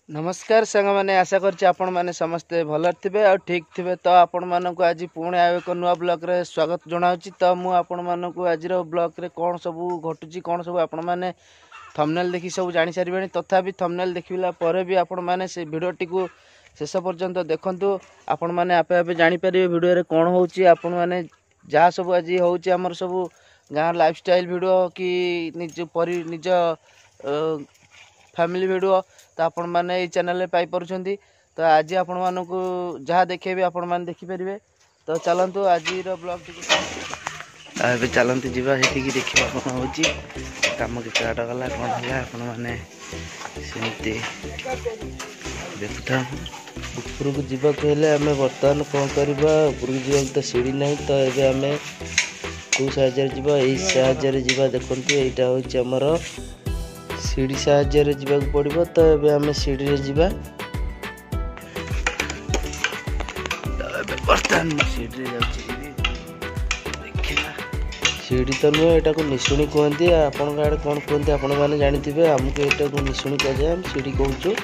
नमस्कार सांग मैंने आशा कर समस्ते भल थे और ठीक थे। तो आपण मानक आज पुणी आउ एक नुआ ब्लॉग रे स्वागत जनावि। तो मुझे आपण मानक आज ब्लॉग रे कौन सब घटुची कौन सब आपण मैंने थंबनेल देखी सब जानी सारे। तथापि थंबनेल देखला पर भी आपण मैंने से वीडियोटी को शेष पर्यंत देखंतु। आपण मैंने आपे आपे जानी पारे वीडियो रे कौन होची। आपण मैंने जहाँ सब आज होची हमर सब गाँव लाइफस्टाइल वीडियो कि निज फैमिली वीडियो तो आपण मैंने ये चैनल पाई पारुछंती। तो आज आपण मानक जहाँ देखेबे आपण मैंने देखिपारे। तो चलतु आज ब्लॉग टी चलती जावा से देखा कौन हो कम के बाट गला कौन है आपण मैंने सेमती देखुता। ऊपर को जीवाक हेले आम बर्तमान कौन करवा ऊपर को जीवा तो सीढ़ी ना। तो ये आम कौ साहय साहय जावा देखु यहाँ हूँ आमर सीढ़ी साहय जावाक पड़ो। तो ये आम सीढ़ी जावा बर्तमान सीढ़ी सीढ़ी तो नुह यहाँ को निशुणी कहते आपण आड़े कौन कहते आपण मैंने जानी आमको यहाँ को निशुणी कहे आम सीढ़ी कहूँ।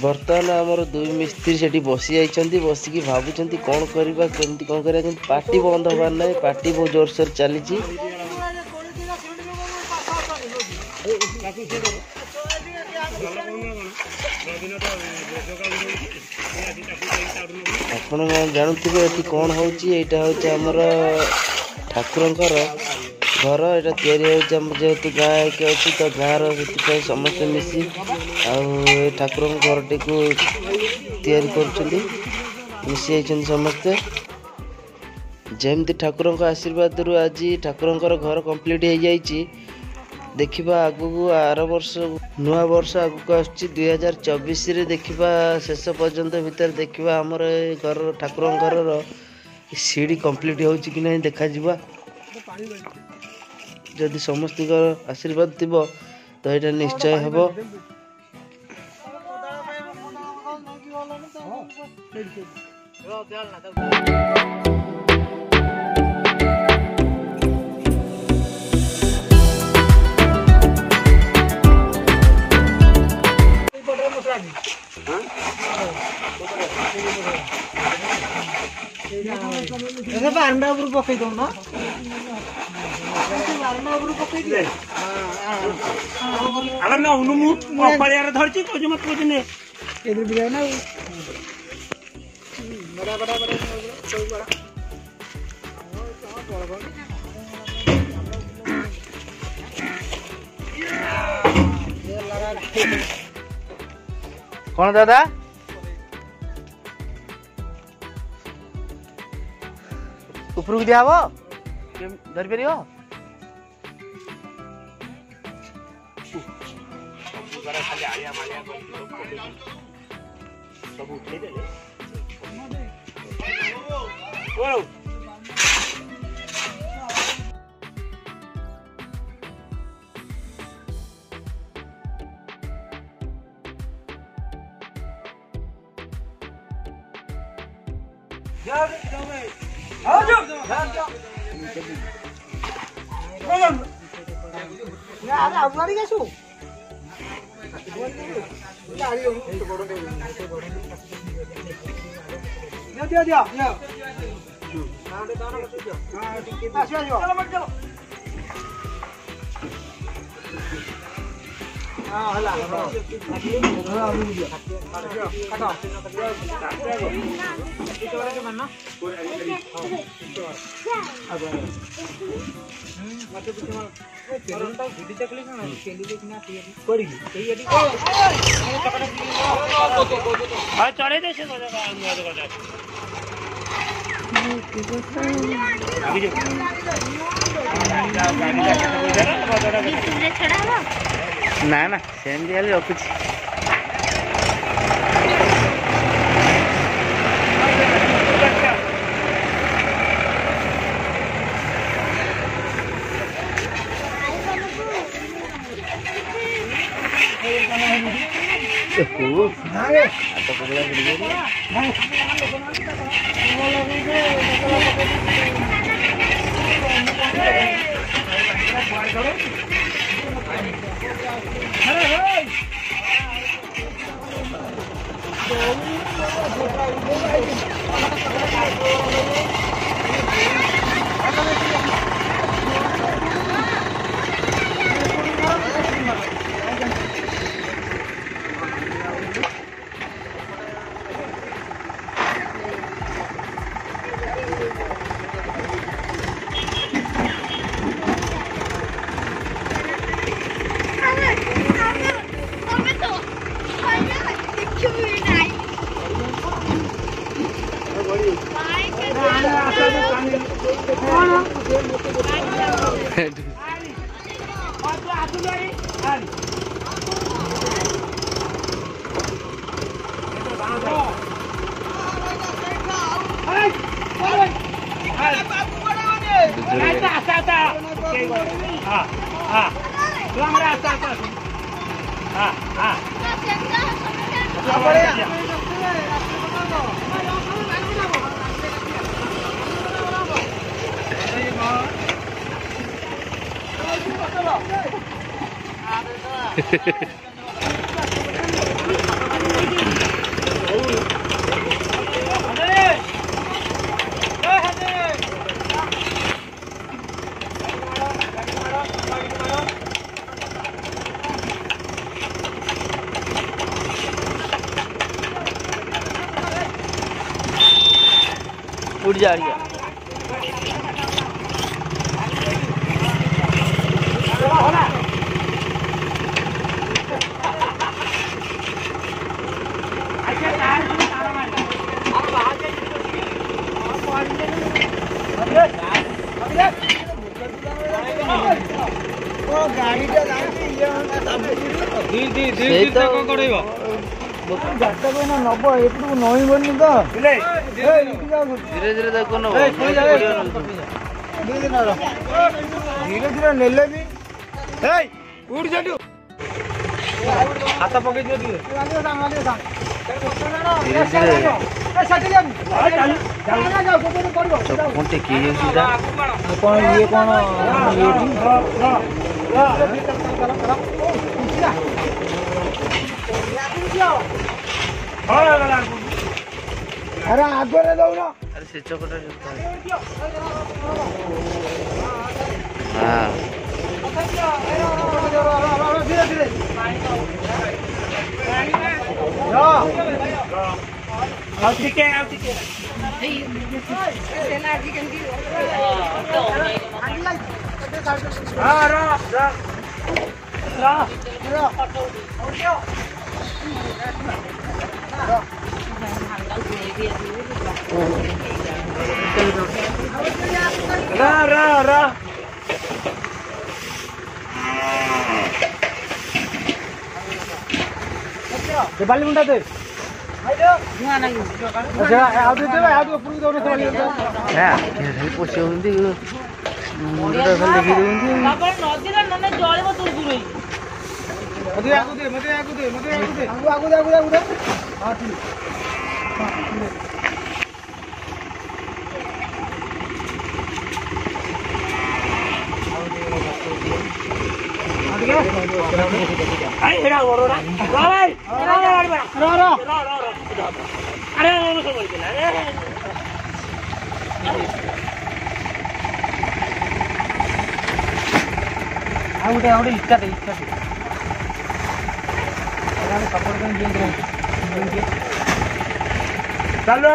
बर्तमान आमर दुई मिस्त्री से बसी जाइंट बसिकी भावुं कौन करवा केमती कौन कर पार्टी बंद हबार ना। पार्टी बहुत जोरसोर चली आपण जानूे ये कौन हो आमर ठाकुर घर यहाँ जेहेतु गाँ एक अच्छी। तो गाँव रे समस्त मिसी ठाकुर घर टी को मिसी समस्ते जमती ठाकुर आशीर्वाद रु आज ठाकुर घर कंप्लीट हो जाइए। देखा आगू आर वर्ष नुआ वर्ष आगू आसुची 2024 रे देखा शेष पर्यंत भितर देखा आमर घर ठाकुर घर सीढ़ी कंप्लीट हो कि नहीं देखा जिबा। जदि समस्त आशीर्वाद थी तो यहाँ निश्चय हम। बारंडा पकई दो ना अगर ना उन्हें धरती तो मत कुछ नहीं इधर भी ना बड़ा बड़ा बड़ा कौन दादा ऊपर को दिया धर पार सब उठे चढ़े दे ना ना सेमती खाली रखुची उड़ जा रही है। धीरे धीरे देखो ना धीरे धीरे नेले भी उड़ जाटू हाथ पकड़ दियो धीरे चप्पन टेकी कौन ये कौन अरे आगे ले दो ना। अरे से चौकटा हाँ धीरे धीरे ठीक है ठीक है हाँ रा बाली मुंडा दे अच्छा आदि दे आदि ऊपर की दोनों चली है के पोछे हुंदी मुंडा खाली देखि देउंदी बाबा नदी रे नने जळे मत दूर होई मते आगु दे आगु दे हां ठीक अरे हेरा गोरा भाई अरे वो सब बोल के अरे आउटे इच्छा दे अरे सपोर्ट कर दिए चलो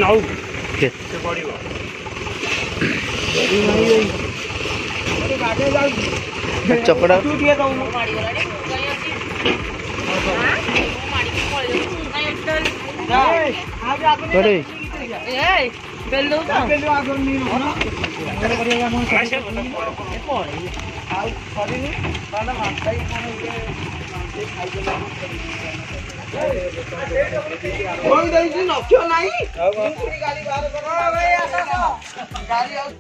नौ केते पड़िबो चपड़ा तू दिए दऊ माडी गलानी गई अछि हां माडी पळे नाही एकटर अरे ए बेल दो तो बेल आगो नी हो अंदर करिया मन कैसे पड़े आउ करिनी काला माछाई कोन ये खाई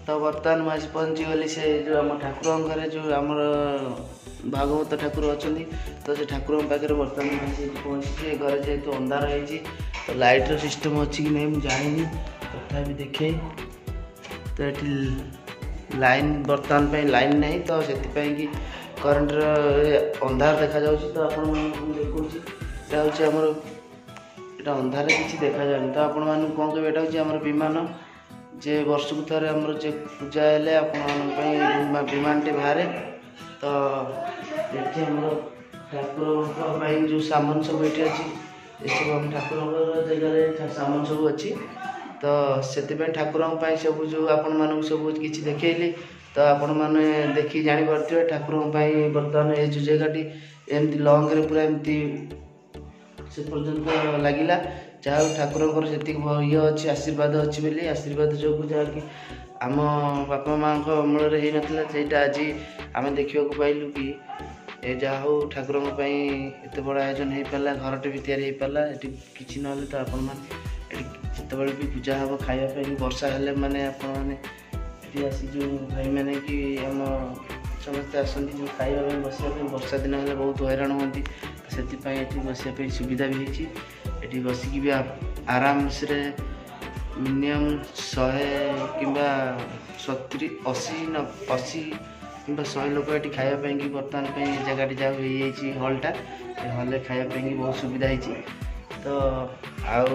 तो बर्तमान मुझे पहुँची गली से जो आम ठाकुर घरे जो आमर भागवत ठाकुर अच्छा तो से ठाकुर पाखे बर्तमान पहुँची घर जेहतु अंधार है तो लाइट सिस्टम अच्छी कि नहीं मुझे जानी तथा देखे तो ये लाइन बर्तमान लाइन नहीं तो से कि करंट अंधार देखा तो आपण देखा आमर यहाँ अंधार किसी देखा जाए तो आपण मानक कौन कहे यहाँ हूँ विमान जे वर्ष को थे आम जे पूजा है आपण विमान टे बाहर तो देखिए आम ठाकुर जो सामान सब ये अच्छी सब आम ठाकुर जगह सामान सब अच्छी तो से ठाकुर सब जो आपण मानक सब किसी देखली तो आपण मैंने देखी जापे ठाकुर बर्तमान ये जो जगह एमती लंग रे पूरा एमती से पर्यंत लगिला जहाँ ठाकुर से ये अच्छी आशीर्वाद अच्छी बोली आशीर्वाद जो जहाँकि आम बापा माँ अमल होता से आज आम देखा पाइलु कि ए जहाँ हो ठाकुर एत बड़ आयोजन हो पारा घरटे भी तैयारी पारा ये किसी ना तो आपण मैंने भी पूजा हम खावाई वर्षा हेल्ले माने आपण मैंने आसी जो भाई मैंने कि आम समस्ते आसती जो खावा बसा वर्षा दिन हेल्ले बहुत हैरान होती से बसापी सुविधा भी होती ये बसिकी भी आराम से मिनिमम 100 कि 70 80 कि 100 लोग ये खावाई कि बर्तमान जगह जहाँ हॉलटा हॉल खावाई बहुत सुविधा होती तो आउ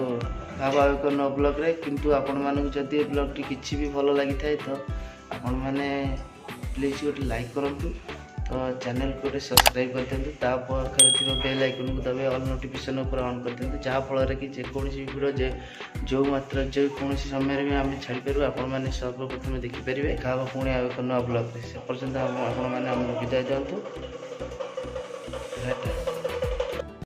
भाव एक न ब्लॉग रे किंतु आपण मानक जदि ब्लॉग टी किसी भी भल लगी थाए तो आपण मैंने प्लीज गोटे लाइक करूँ तो चैनल को गोटे सब्सक्राइब कर दिखाँ तापाखे थी बेल आइकन को दबे ऑल नोटिफिकेशन ऊपर ऑन कर दिखाँ जहाँफल कि जेकोसी वीडियो जो मात्र जेकोसी समय भी आम छाड़ीपर आपण मैंने सर्वप्रथम देखिपारे क्या पुणी आ एक नुआ ब्लॉग से पर्यटन आपण मैंने विदाय दिखाँ।